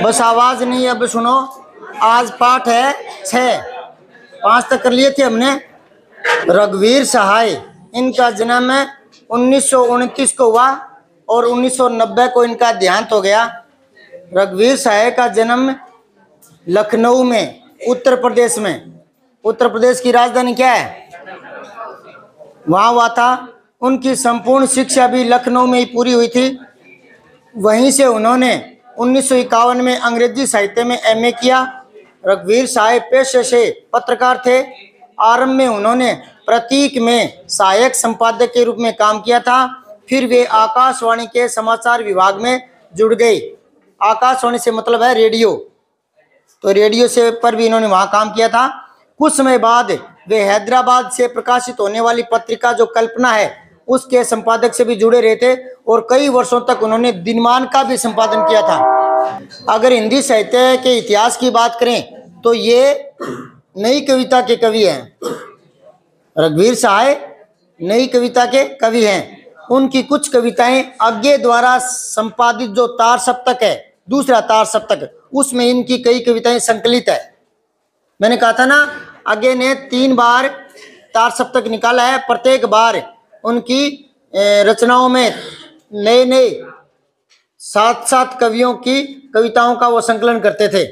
बस आवाज नहीं, अब सुनो। आज पाठ है 6, 5 तक कर लिए थे हमने। रघुवीर सहाय, इनका जन्म 1929 को हुआ और 1990 को इनका देहांत हो गया। रघुवीर सहाय का जन्म लखनऊ में, उत्तर प्रदेश में। उत्तर प्रदेश की राजधानी क्या है? वहाँ हुआ था। उनकी संपूर्ण शिक्षा भी लखनऊ में ही पूरी हुई थी। वहीं से उन्होंने 1951 में अंग्रेजी साहित्य में एमए किया। रघुवीर सहाय पेशे से पत्रकार थे। आरंभ में उन्होंने प्रतीक में सहायक संपादक के रूप में काम किया था। फिर वे आकाशवाणी के समाचार विभाग में जुड़ गए। आकाशवाणी से मतलब है रेडियो, तो रेडियो से पर भी इन्होंने वहाँ काम किया था। कुछ समय बाद वे हैदराबाद से प्रकाशित होने वाली पत्रिका जो कल्पना है उसके संपादक से भी जुड़े रहे थे और कई वर्षों तक उन्होंने दिनमान का भी संपादन किया था। अगर हिंदी साहित्य के इतिहास की बात करें तो ये नई कविता के कवि हैं। रघुवीर सहाय नई कविता के कवि हैं। उनकी कुछ कविताएं आगे द्वारा संपादित जो तार सप्तक है, दूसरा तार सप्तक, उसमें इनकी कई कविताएं संकलित है। मैंने कहा था ना, आगे ने 3 बार तार सप्तक निकाला है। प्रत्येक बार उनकी रचनाओं में नए नए 7 कवियों की कविताओं का वो संकलन करते थे।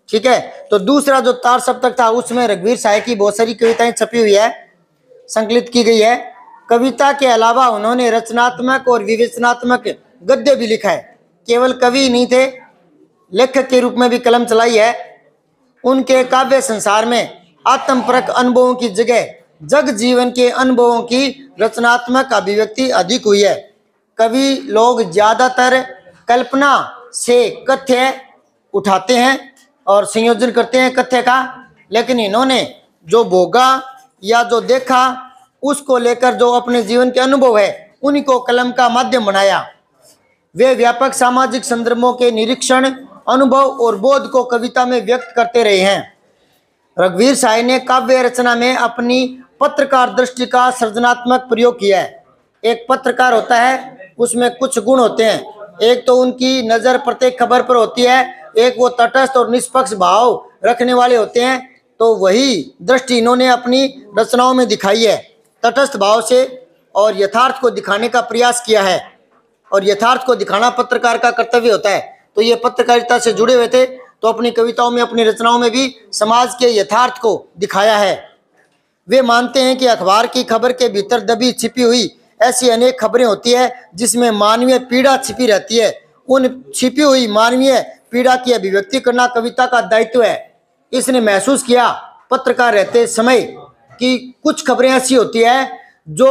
ठीक है, तो दूसरा जो तार सप्तक था उसमें रघुवीर सहाय की बहुत सारी कविताएं छपी हुई है, संकलित की गई है। कविता के अलावा उन्होंने रचनात्मक और विवेचनात्मक गद्य भी लिखा है। केवल कवि नहीं थे, लेखक के रूप में भी कलम चलाई है। उनके काव्य संसार में आत्मपरक अनुभवों की जगह जग जीवन के अनुभवों की रचनात्मक अभिव्यक्ति अधिक हुई है। कवि लोग ज्यादातर कल्पना से कथ्य उठाते हैं और संयोजन करते हैं कथ्य का, लेकिन इन्होंने जो भोगा या जो देखा उसको लेकर जो अपने जीवन के अनुभव है उन्हीं को कलम का माध्यम बनाया। वे व्यापक सामाजिक संदर्भों के निरीक्षण, अनुभव और बोध को कविता में व्यक्त करते रहे हैं। रघुवीर सहाय ने काव्य रचना में अपनी पत्रकार दृष्टि का सृजनात्मक प्रयोग किया है। एक पत्रकार होता है, उसमें कुछ गुण होते हैं। एक तो उनकी नज़र प्रत्येक खबर पर होती है, एक वो तटस्थ और निष्पक्ष भाव रखने वाले होते हैं। तो वही दृष्टि इन्होंने अपनी रचनाओं में दिखाई है। तटस्थ भाव से और यथार्थ को दिखाने का प्रयास किया है, और यथार्थ को दिखाना पत्रकार का कर्तव्य होता है। तो ये पत्रकारिता से जुड़े हुए थे, तो अपनी कविताओं में, अपनी रचनाओं में भी समाज के यथार्थ को दिखाया है। वे मानते हैं कि अखबार की खबर के भीतर दबी छिपी हुई ऐसी अनेक खबरें होती है जिसमें मानवीय पीड़ा छिपी रहती है। उन छिपी हुई मानवीय पीड़ा की अभिव्यक्ति करना कविता का दायित्व है। इसने महसूस किया पत्रकार रहते समय कि कुछ खबरें ऐसी होती है जो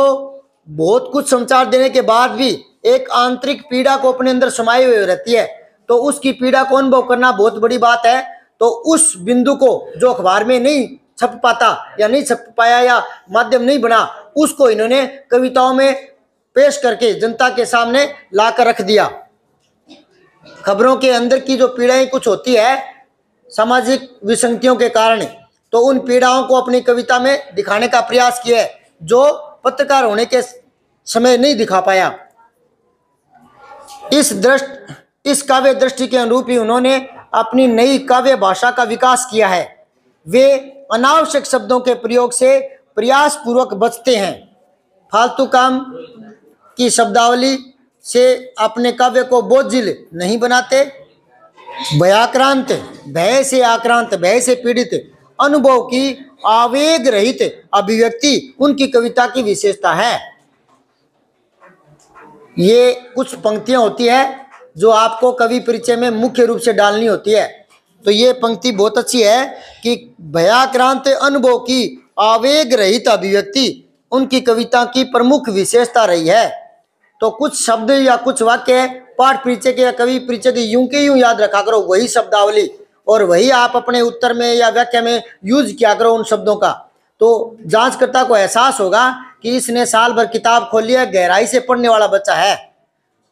बहुत कुछ समाचार देने के बाद भी एक आंतरिक पीड़ा को अपने अंदर समाये हुए रहती है। तो उसकी पीड़ा को अनुभव करना बहुत बड़ी बात है। तो उस बिंदु को जो अखबार में नहीं छप पाता या नहीं छप पाया या माध्यम नहीं बना, उसको इन्होंने कविताओं में पेश करके जनता के सामने लाकर रख दिया। खबरों के अंदर की जो पीड़ाएं कुछ होती है सामाजिक विसंगतियों के कारण, तो उन पीड़ाओं को अपनी कविता में दिखाने का प्रयास किया है जो पत्रकार होने के समय नहीं दिखा पाया। इस काव्य दृष्टि के अनुरूप ही उन्होंने अपनी नई काव्य भाषा का विकास किया है। वे अनावश्यक शब्दों के प्रयोग से प्रयास पूर्वक बचते हैं। फालतू काम की शब्दावली से अपने काव्य को बोझिल नहीं बनाते। भयाक्रांत, भय से आक्रांत, भय से पीड़ित अनुभव की आवेग रहित अभिव्यक्ति उनकी कविता की विशेषता है। ये कुछ पंक्तियां होती है जो आपको कवि परिचय में मुख्य रूप से डालनी होती है। तो ये पंक्ति बहुत अच्छी है कि भयाक्रांत अनुभव की आवेग रहित अभिव्यक्ति उनकी कविता की प्रमुख विशेषता रही है। तो कुछ शब्द या कुछ वाक्य पाठ परिचय के या कवि परिचय के यूं के यूं याद रखा करो, वही शब्दावली, और वही आप अपने उत्तर में या व्याख्या में यूज किया करो उन शब्दों का। तो जांचकर्ता को एहसास होगा कि इसने साल भर किताब खोली है, गहराई से पढ़ने वाला बच्चा है।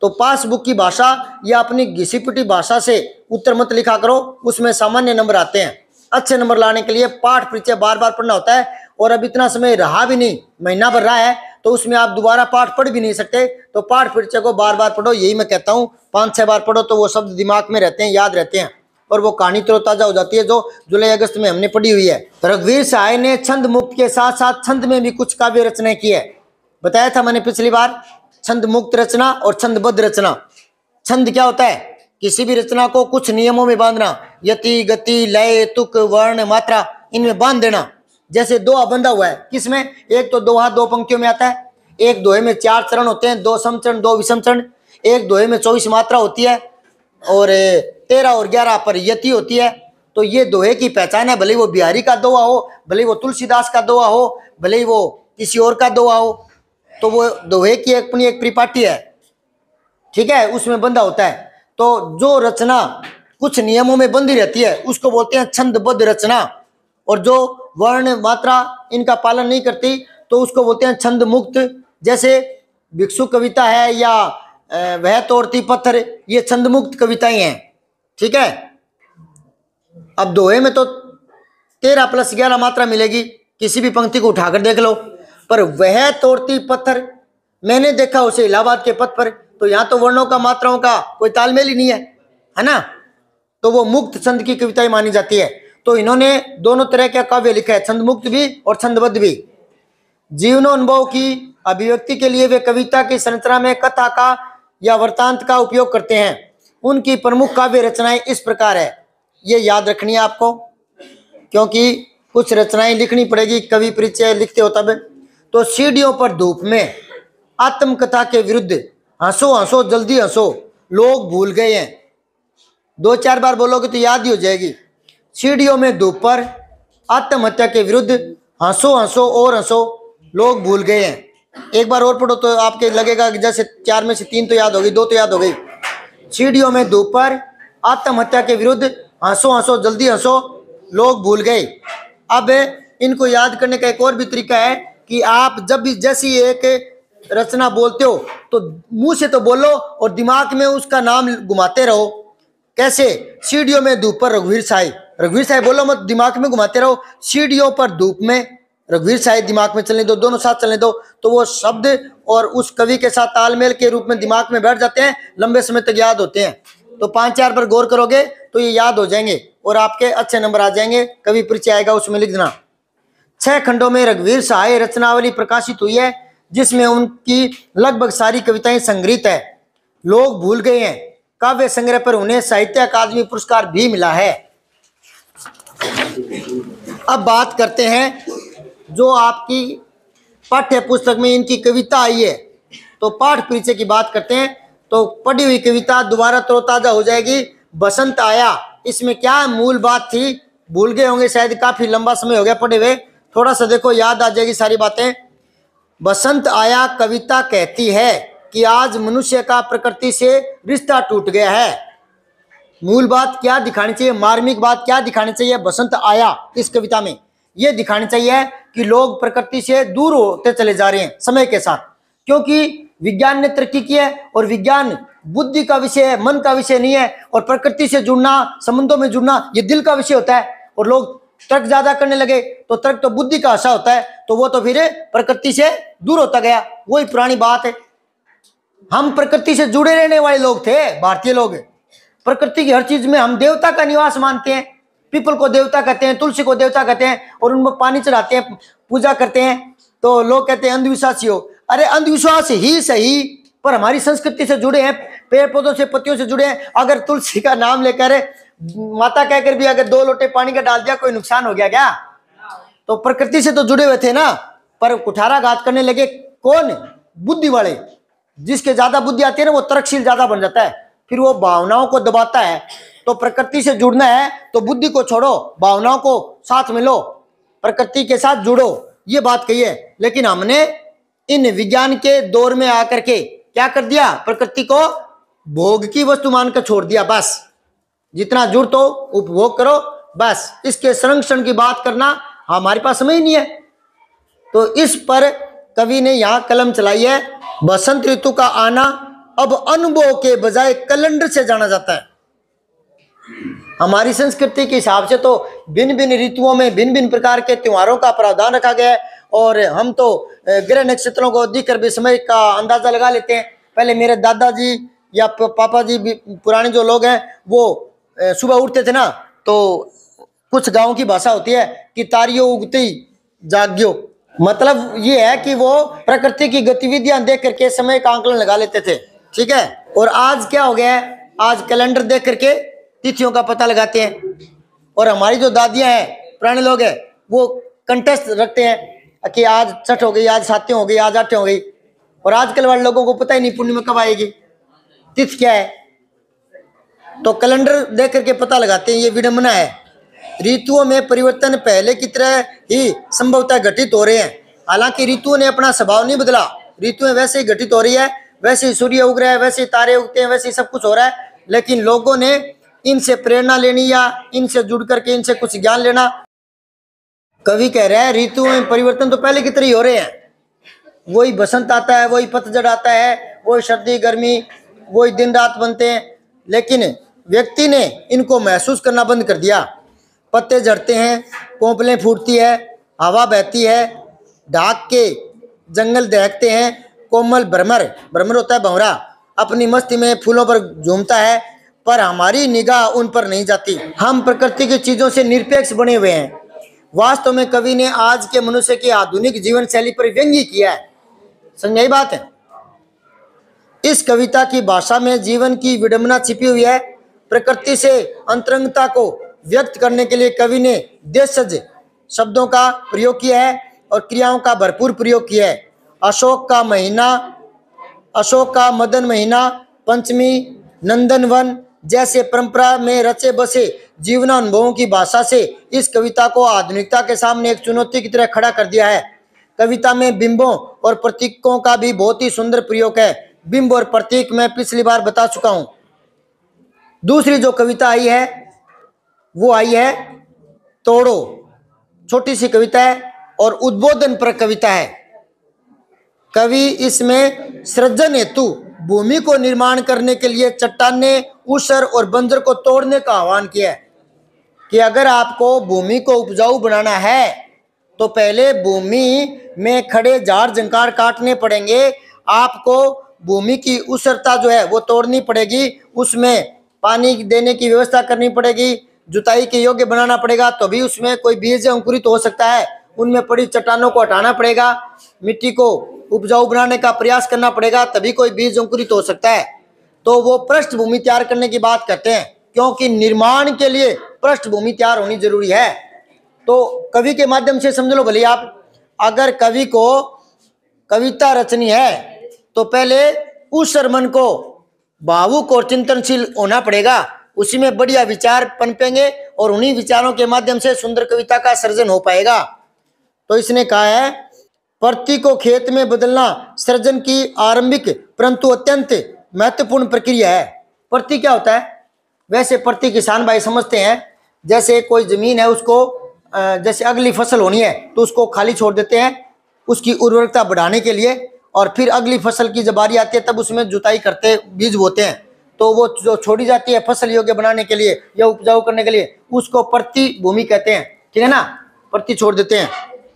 तो पासबुक की भाषा या अपनी घिसी पिटी भाषा से उत्तर मत लिखा करो, उसमें सामान्य नंबर आते हैं। अच्छे नंबर लाने के लिए पाठ परिचय बार बार पढ़ना होता है, और अब इतना समय रहा भी नहीं, महीना भर रहा है, तो उसमें आप दोबारा पाठ पढ़ भी नहीं सकते। तो पाठ परिचय को बार बार पढ़ो, यही मैं कहता हूँ। 5-6 बार पढ़ो तो वो शब्द दिमाग में रहते हैं, याद रहते हैं, और वो कहानी तरोताजा हो जाती है जो जुलाई अगस्त में हमने पढ़ी हुई है। रघुवीर सहाय ने छंद मुक्त के साथ साथ छंद में भी कुछ काव्य रचनाएं की है। बताया था मैंने पिछली बार, छंद मुक्त रचना और छंदबद्ध रचना। छंद क्या होता है? किसी भी रचना को कुछ नियमों में बांधना, यति, गति, लय, तुक, वर्ण, मात्रा, इनमें बांध देना। जैसे दोहा बंधा हुआ है, किसमें? एक तो दोहा 2 पंक्तियों में आता है, एक दोहे में 4 चरण होते हैं, 2 समचरण 2 विषम चरण, एक दोहे में 24 मात्रा होती है, और 13 और 11 पर यति होती है। तो ये दोहे की पहचान है, भले वो बिहारी का दोहा हो, भले वो तुलसीदास का दोहा हो, भले वो किसी और का दोहा हो, तो वो दोहे की अपनी एक परिपाटी है, ठीक है, उसमें बंधा होता है। तो जो रचना कुछ नियमों में बंधी रहती है उसको बोलते हैं छंदबद्ध रचना, और जो वर्ण, मात्रा इनका पालन नहीं करती तो उसको बोलते हैं छंद मुक्त। जैसे भिक्षु कविता है या वह तोड़ती पत्थर, ये छंद मुक्त कविताएं हैं, ठीक है। अब दोहे में तो 13 + 11 मात्रा मिलेगी, किसी भी पंक्ति को उठाकर देख लो। पर वह तोड़ती पत्थर, मैंने देखा उसे इलाहाबाद के पथ पर, तो यहाँ तो वर्णों का, मात्राओं का कोई तालमेल ही नहीं है ना। तो वो मुक्त छंद की कविताएं मानी जाती है। तो इन्होंने दोनों तरह का काव्य लिखा है, छंद मुक्त भी और छंदबद्ध भी। जीवनोनुभव की अभिव्यक्ति के लिए वे कविता की संरचना में कथा का या वृत्तांत का उपयोग करते हैं। उनकी प्रमुख काव्य रचनाएं इस प्रकार है, ये याद रखनी है आपको, क्योंकि कुछ रचनाएं लिखनी पड़ेगी, कवि परिचय लिखते हो तब। तो सीढ़ियों पर धूप में, आत्मकथा के विरुद्ध, हंसो हंसो जल्दी हंसो, लोग भूल गए हैं। 2-4 बार बोलोगे तो याद ही हो जाएगी। सीढ़ियों में धूप पर, आत्महत्या के विरुद्ध, हंसो हंसो और हंसो, लोग भूल गए हैं। एक बार और पढ़ो तो आपके लगेगा कि जैसे 4 में से 3 तो याद हो गई, 2 तो याद हो गई। सीढ़ियों में धूप पर, आत्महत्या के विरुद्ध, हंसो हंसो जल्दी हंसो, लोग भूल गए। अब इनको याद करने का एक और भी तरीका है कि आप जब भी जैसी एक रचना बोलते हो तो मुंह से तो बोलो और दिमाग में उसका नाम घुमाते रहो। कैसे? सीढ़ियों में धूप पर रघुवीर सहाय, रघुवीर सहाय बोलो मत, दिमाग में घुमाते रहो। सीढ़ियों पर धूप में रघुवीर सहाय दिमाग में चलने दो, दोनों साथ चलने दो, तो वो शब्द और उस कवि के साथ तालमेल के रूप में दिमाग में बैठ जाते हैं, लंबे समय तक याद होते हैं। तो 5-4 पर गौर करोगे तो ये याद हो जाएंगे और आपके अच्छे नंबर आ जाएंगे। कवि परिचय आएगा उसमें लिख देना। 6 खंडों में रघुवीर सहाय रचनावली प्रकाशित हुई है, जिसमें उनकी लगभग सारी कविताएं संग्रहित है। लोग भूल गए हैं काव्य संग्रह पर उन्हें साहित्य अकादमी पुरस्कार भी मिला है। अब बात करते हैं जो आपकी पाठ्य पुस्तक में इनकी कविता आई है, तो पाठ परिचय की बात करते हैं। तो पढ़ी हुई कविता दोबारा तरोताजा हो जाएगी। बसंत आया, इसमें क्या मूल बात थी भूल गए होंगे शायद, काफी लंबा समय हो गया पढ़े हुए, थोड़ा सा देखो याद आ जाएगी सारी बातें। बसंत आया कविता कहती है कि आज मनुष्य का प्रकृति से रिश्ता टूट गया है। मूल बात क्या दिखानी चाहिए, मार्मिक बात क्या दिखानी चाहिए बसंत आया इस कविता में? यह दिखानी चाहिए कि लोग प्रकृति से दूर होते चले जा रहे हैं समय के साथ, क्योंकि विज्ञान ने तरक्की की है और विज्ञान बुद्धि का विषय है, मन का विषय नहीं है। और प्रकृति से जुड़ना, संबंधों में जुड़ना, ये दिल का विषय होता है। और लोग तर्क ज्यादा करने लगे तो तर्क तो बुद्धि का आशा होता है, तो वो तो फिर प्रकृति से दूर होता गया। वही पुरानी बात है, हम प्रकृति से जुड़े रहने वाले लोग थे भारतीय लोग। प्रकृति की हर चीज में हम देवता का निवास मानते हैं। पीपल को देवता कहते हैं, तुलसी को देवता कहते हैं, और उनको पानी चढ़ाते हैं, पूजा करते हैं। तो लोग कहते हैं अंधविश्वासी हो। अरे अंधविश्वास ही सही, पर हमारी संस्कृति से जुड़े हैं, पेड़ पौधों से, पत्तियों से जुड़े हैं। अगर तुलसी का नाम लेकर माता कहकर भी अगर 2 लोटे पानी का डाल दिया, कोई नुकसान हो गया क्या? तो प्रकृति से तो जुड़े हुए थे ना, पर कुठाराघात करने लगे कौन? बुद्धि वाले। जिसके ज्यादा बुद्धि आती है ना वो तर्कशील ज्यादा बन जाता है, फिर वो भावनाओं को दबाता है। तो प्रकृति से जुड़ना है तो बुद्धि को छोड़ो, भावनाओं को साथ में लो, प्रकृति के साथ जुड़ो, ये बात कही है। लेकिन हमने इन विज्ञान के दौर में आकर के क्या कर दिया? प्रकृति को भोग की वस्तु मानकर छोड़ दिया। बस जितना जरूरत हो उपभोग करो, बस इसके संरक्षण की बात करना हमारे पास समय ही नहीं है। तो इस पर कवि ने यहाँ कलम चलाई है। बसंत ऋतु का आना अब अनुभव के बजाय कैलेंडर से जाना जाता है। हमारी संस्कृति के हिसाब से तो भिन्न भिन्न ऋतुओं में भिन्न भिन्न प्रकार के त्योहारों का प्रावधान रखा गया है, और हम तो ग्रह नक्षत्रों को देखकर भी समय का अंदाजा लगा लेते हैं। पहले मेरे दादाजी या पापा जी भी पुराने जो लोग हैं वो सुबह उठते थे ना, तो कुछ गांव की भाषा होती है कि तारियों उगते ही जाग्यो, मतलब ये है कि वो प्रकृति की गतिविधियां देख करके समय का आंकलन लगा लेते थे। ठीक है। और आज क्या हो गया है, आज कैलेंडर देख करके तिथियों का पता लगाते हैं। और हमारी जो दादियां हैं, पुराने लोग हैं, वो कंटेस्ट रखते हैं कि आज छठ हो गई, आज सातवीं हो गई, आज आठवीं हो गई। और आजकल वाले लोगों को पता ही नहीं पूर्णिमा कब आएगी, तिथि क्या है, तो कैलेंडर देख करके पता लगाते हैं। ये विडंबना है। ऋतुओं में परिवर्तन पहले की तरह ही संभवतः घटित हो रहे हैं। हालांकि ऋतुओं ने अपना स्वभाव नहीं बदला, ऋतुएं वैसे ही घटित हो रही है, वैसे ही सूर्य उग रहा है, वैसे ही तारे उगते हैं, वैसे ही सब कुछ हो रहा है। लेकिन लोगों ने इनसे प्रेरणा लेनी या इनसे जुड़ करके इनसे कुछ ज्ञान लेना। कवि कह रहे हैं ऋतुओं में परिवर्तन तो पहले की तरह ही हो रहे हैं, वही बसंत आता है, वही पतझड़ आता है, वही सर्दी गर्मी, वही दिन रात बनते हैं। लेकिन व्यक्ति ने इनको महसूस करना बंद कर दिया। पत्ते झड़ते हैं, कोंपलें फूटती है, हवा बहती है, ढाक के जंगल दहकते हैं, कोमल भ्रमर, भ्रमर होता है भंवरा, अपनी मस्ती में फूलों पर झूमता है, पर हमारी निगाह उन पर नहीं जाती। हम प्रकृति की चीजों से निरपेक्ष बने हुए हैं। वास्तव में कवि ने आज के मनुष्य की आधुनिक जीवन शैली पर व्यंग्य किया है। समझाई बात है। इस कविता की भाषा में जीवन की विडंबना छिपी हुई है। प्रकृति से अंतरंगता को व्यक्त करने के लिए कवि ने देशज शब्दों का प्रयोग किया है और क्रियाओं का भरपूर प्रयोग किया है। अशोक का महीना, अशोक का मदन महीना, पंचमी, नंदनवन जैसे परंपरा में रचे बसे जीवन अनुभवों की भाषा से इस कविता को आधुनिकता के सामने एक चुनौती की तरह खड़ा कर दिया है। कविता में बिंबों और प्रतीकों का भी बहुत ही सुंदर प्रयोग है। बिंब और प्रतीक मैं पिछली बार बता चुका हूं। दूसरी जो कविता आई है वो आई है तोड़ो, छोटी सी कविता है और उद्बोधन पर कविता है। कवि इसमें सृजन हेतु भूमि को निर्माण करने के लिए चट्टाने, ऊसर और बंजर को तोड़ने का आह्वान किया है कि अगर आपको भूमि को उपजाऊ बनाना है तो पहले भूमि में खड़े झाड़ झंकार काटने पड़ेंगे। आपको भूमि की ऊसरता जो है वो तोड़नी पड़ेगी, उसमें पानी देने की व्यवस्था करनी पड़ेगी, जुताई के योग्य बनाना पड़ेगा, तो भी उसमें कोई बीज अंकुरित हो सकता है। उनमें पड़ी चट्टानों को हटाना पड़ेगा, मिट्टी को उपजाऊ बनाने का प्रयास करना पड़ेगा, तभी कोई बीज अंकुरित हो सकता है। तो वो पृष्ठभूमि तैयार करने की बात करते हैं, क्योंकि निर्माण के लिए पृष्ठभूमि तैयार होनी जरूरी है। तो कवि के माध्यम से समझ लो भले आप, अगर कवि को कविता रचनी है तो पहले उस मन को भावुक और चिंतनशील होना पड़ेगा, उसी में बढ़िया विचार पनपेंगे और उन्हीं विचारों के माध्यम से सुंदर कविता का सृजन हो पाएगा। तो इसने कहा है प्रति को खेत में बदलना सृजन की आरंभिक परंतु अत्यंत महत्वपूर्ण प्रक्रिया है। प्रति क्या होता है? वैसे प्रति किसान भाई समझते हैं जैसे कोई जमीन है, उसको जैसे अगली फसल होनी है तो उसको खाली छोड़ देते हैं उसकी उर्वरकता बढ़ाने के लिए, और फिर अगली फसल की जब बारी आती है तब उसमें जुताई करते बीज बोते हैं, तो वो जो छोड़ी जाती है फसल योग्य बनाने के लिए या उपजाऊ करने के लिए उसको प्रति भूमि कहते हैं। ठीक है ना, प्रति छोड़ देते हैं।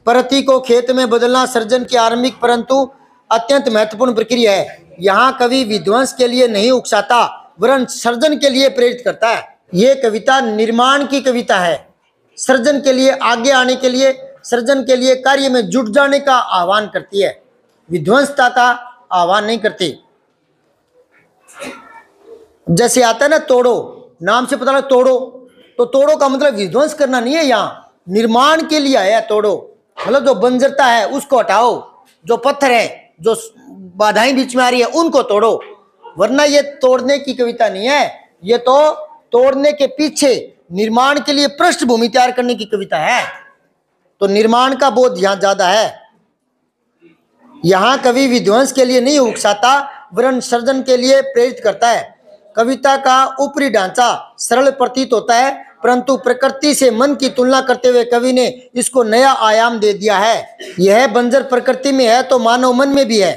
प्रति को खेत में बदलना सृजन की आरंभिक परंतु अत्यंत महत्वपूर्ण प्रक्रिया है। यहाँ कवि विध्वंस के लिए नहीं उकसाता वरन सृजन के लिए प्रेरित करता है। ये कविता निर्माण की कविता है, सृजन के लिए आगे आने के लिए, सृजन के लिए कार्य में जुट जाने का आह्वान करती है, विध्वंसता का आह्वान नहीं करती। जैसे आता है ना तोड़ो, नाम से पता लगा तोड़ो, तो तोड़ो का मतलब विध्वंस करना नहीं है, यहाँ निर्माण के लिए आया तोड़ो, मतलब जो बंजरता है उसको हटाओ, जो पत्थर है, जो बाधाएं बीच में आ रही है उनको तोड़ो। वरना ये तोड़ने की कविता नहीं है, ये तो तोड़ने के पीछे निर्माण के लिए पृष्ठभूमि तैयार करने की कविता है। तो निर्माण का बोध यहाँ ज्यादा है। यहाँ कवि विध्वंस के लिए नहीं उकसाता वरन सृजन के लिए प्रेरित करता है। कविता का ऊपरी ढांचा सरल प्रतीत होता है, परंतु प्रकृति से मन की तुलना करते हुए कवि ने इसको नया आयाम दे दिया है। यह बंजर प्रकृति में है तो मानव मन में भी है।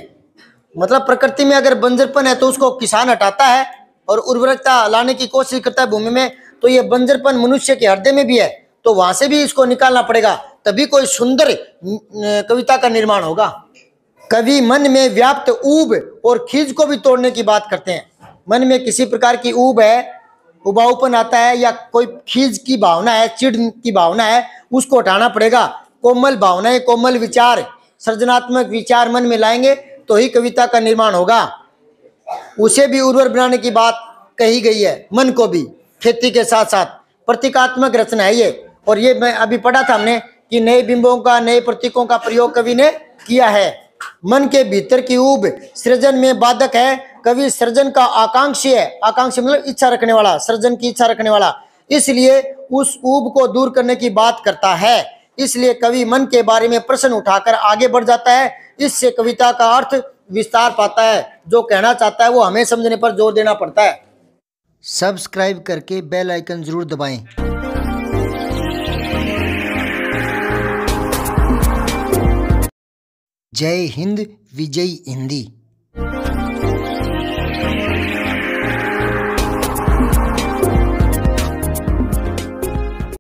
मतलब प्रकृति में अगर बंजरपन है तो उसको किसान हटाता है और उर्वरकता लाने की कोशिश करता है भूमि में, तो ये बंजरपन मनुष्य के हृदय में भी है, तो वहां से भी इसको निकालना पड़ेगा। तभी कोई सुंदर कविता का निर्माण होगा। कवि मन में व्याप्त ऊब और खीज को भी तोड़ने की बात करते हैं। मन में किसी प्रकार की ऊब है, उबाऊपन आता है या कोई खीज की भावना है, चिढ़ की भावना है, उसको हटाना पड़ेगा। कोमल भावनाएं, कोमल विचार, सृजनात्मक विचार मन में लाएंगे तो ही कविता का निर्माण होगा। उसे भी उर्वर बनाने की बात कही गई है। मन को भी खेती के साथ साथ प्रतीकात्मक रचना है ये। और ये मैं अभी पढ़ा था हमने कि नए बिंबों का, नए प्रतीकों का प्रयोग कवि ने किया है। मन के भीतर की ऊब सृजन में बाधक है। कवि सृजन का आकांक्षी है। आकांक्षी मतलब इच्छा रखने वाला, सृजन की इच्छा रखने वाला, इसलिए उस ऊब को दूर करने की बात करता है। इसलिए कवि मन के बारे में प्रश्न उठाकर आगे बढ़ जाता है। इससे कविता का अर्थ विस्तार पाता है। जो कहना चाहता है वो हमें समझने पर जोर देना पड़ता है। सब्सक्राइब करके बेल आइकन जरूर दबाएं। जय हिंद, विजय हिंदी।